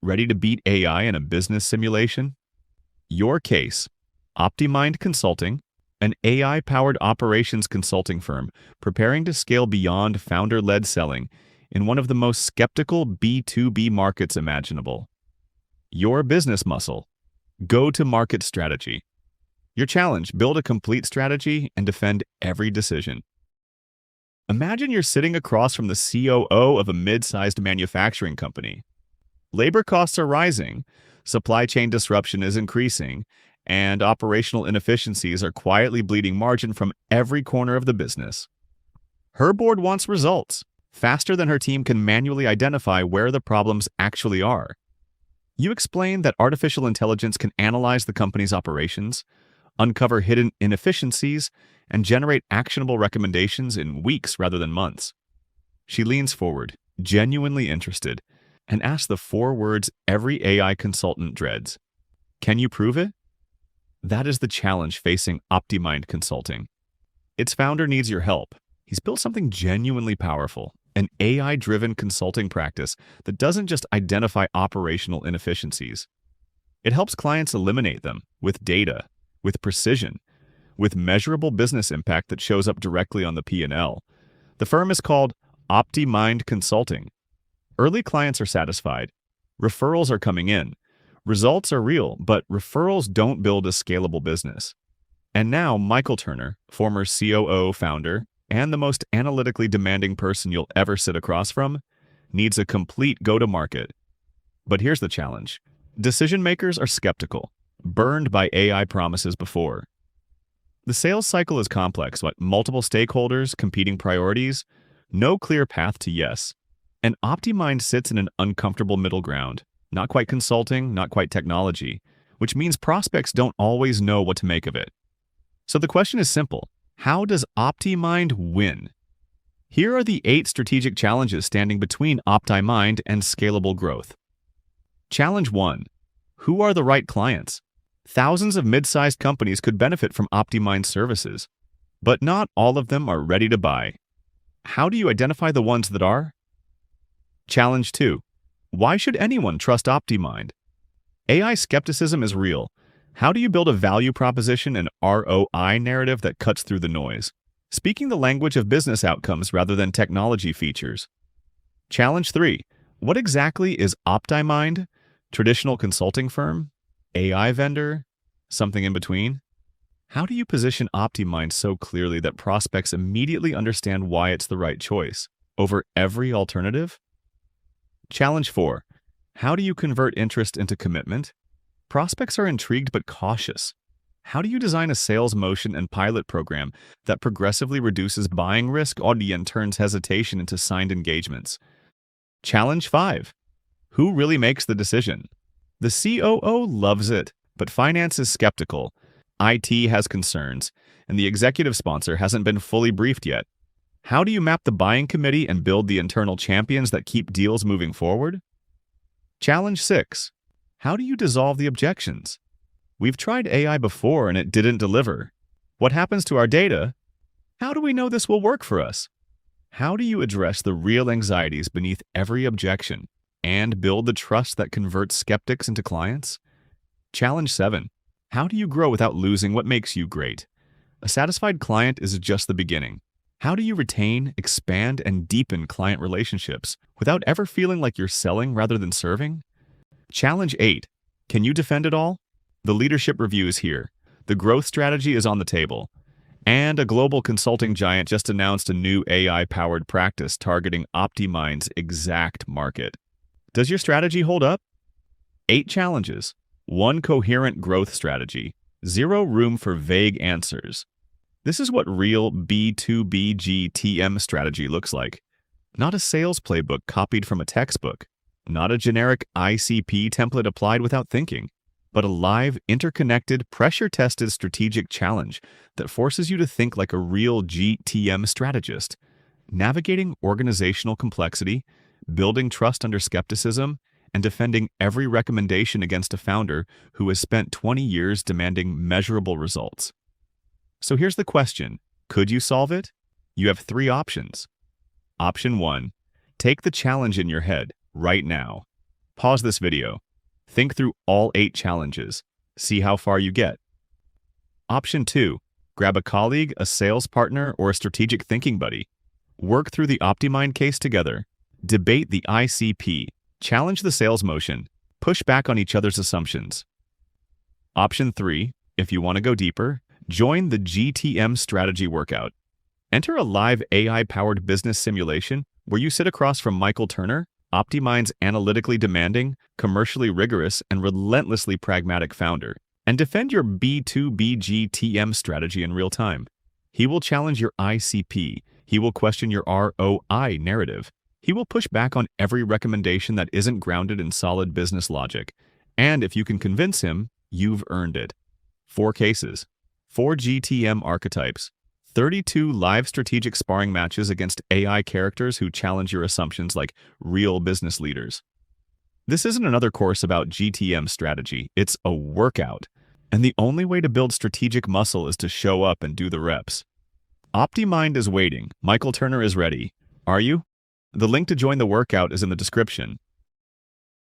Ready to beat AI in a business simulation? Your case: OptiMind Consulting, an AI-powered operations consulting firm preparing to scale beyond founder-led selling in one of the most skeptical B2B markets imaginable. Your business muscle: go-to-market strategy. Your challenge: build a complete strategy and defend every decision. Imagine you're sitting across from the COO of a mid-sized manufacturing company. Labor costs are rising, supply chain disruption is increasing, and operational inefficiencies are quietly bleeding margin from every corner of the business. Her board wants results, faster than her team can manually identify where the problems actually are. You explain that artificial intelligence can analyze the company's operations, uncover hidden inefficiencies, and generate actionable recommendations in weeks rather than months. She leans forward, genuinely interested, and asks the four words every AI consultant dreads. Can you prove it? That is the challenge facing OptiMind Consulting. Its founder needs your help. He's built something genuinely powerful, an AI-driven consulting practice that doesn't just identify operational inefficiencies. It helps clients eliminate them with data, with precision, with measurable business impact that shows up directly on the P&L. The firm is called OptiMind Consulting. Early clients are satisfied. Referrals are coming in. Results are real, but referrals don't build a scalable business. And now Michael Turner, former COO founder, and the most analytically demanding person you'll ever sit across from, needs a complete go-to-market. But here's the challenge. Decision makers are skeptical, burned by AI promises before. The sales cycle is complex, with multiple stakeholders, competing priorities, no clear path to yes. And OptiMind sits in an uncomfortable middle ground, not quite consulting, not quite technology, which means prospects don't always know what to make of it. So the question is simple: how does OptiMind win? Here are the 8 strategic challenges standing between OptiMind and scalable growth. Challenge 1. Who are the right clients? Thousands of mid-sized companies could benefit from OptiMind services, but not all of them are ready to buy. How do you identify the ones that are? Challenge 2. Why should anyone trust OptiMind? AI skepticism is real. How do you build a value proposition and ROI narrative that cuts through the noise, speaking the language of business outcomes rather than technology features? Challenge 3. What exactly is OptiMind? Traditional consulting firm? AI vendor? Something in between? How do you position OptiMind so clearly that prospects immediately understand why it's the right choice over every alternative? Challenge 4. How do you convert interest into commitment? Prospects are intrigued but cautious. How do you design a sales motion and pilot program that progressively reduces buying risk and turns hesitation into signed engagements? Challenge 5. Who really makes the decision? The COO loves it, but finance is skeptical. IT has concerns, and the executive sponsor hasn't been fully briefed yet. How do you map the buying committee and build the internal champions that keep deals moving forward? Challenge 6. How do you dissolve the objections? We've tried AI before and it didn't deliver. What happens to our data? How do we know this will work for us? How do you address the real anxieties beneath every objection and build the trust that converts skeptics into clients? Challenge 7. How do you grow without losing what makes you great? A satisfied client is just the beginning. How do you retain, expand, and deepen client relationships without ever feeling like you're selling rather than serving? Challenge 8. Can you defend it all? The leadership review is here. The growth strategy is on the table. And a global consulting giant just announced a new AI-powered practice targeting OptiMind's exact market. Does your strategy hold up? 8 challenges. 1 coherent growth strategy. 0 room for vague answers. This is what real B2B GTM strategy looks like. Not a sales playbook copied from a textbook. Not a generic ICP template applied without thinking, but a live, interconnected, pressure-tested strategic challenge that forces you to think like a real GTM strategist, navigating organizational complexity, building trust under skepticism, and defending every recommendation against a founder who has spent 20 years demanding measurable results. So here's the question: could you solve it? You have 3 options. Option 1. Take the challenge in your head right now. Pause this video. Think through all 8 challenges. See how far you get. Option 2. Grab a colleague, a sales partner, or a strategic thinking buddy. Work through the OptiMind case together. Debate the ICP. Challenge the sales motion. Push back on each other's assumptions. Option 3. If you want to go deeper, join the GTM strategy workout. Enter a live AI-powered business simulation where you sit across from Michael Turner, OptiMind's analytically demanding, commercially rigorous, and relentlessly pragmatic founder, and defend your B2B GTM strategy in real time. He will challenge your ICP. He will question your ROI narrative. He will push back on every recommendation that isn't grounded in solid business logic. And if you can convince him, you've earned it. 4 cases, 4 GTM archetypes, 32 live strategic sparring matches against AI characters who challenge your assumptions like real business leaders. This isn't another course about GTM strategy, it's a workout. And the only way to build strategic muscle is to show up and do the reps. OptiMind is waiting. Michael Turner is ready. Are you? The link to join the workout is in the description.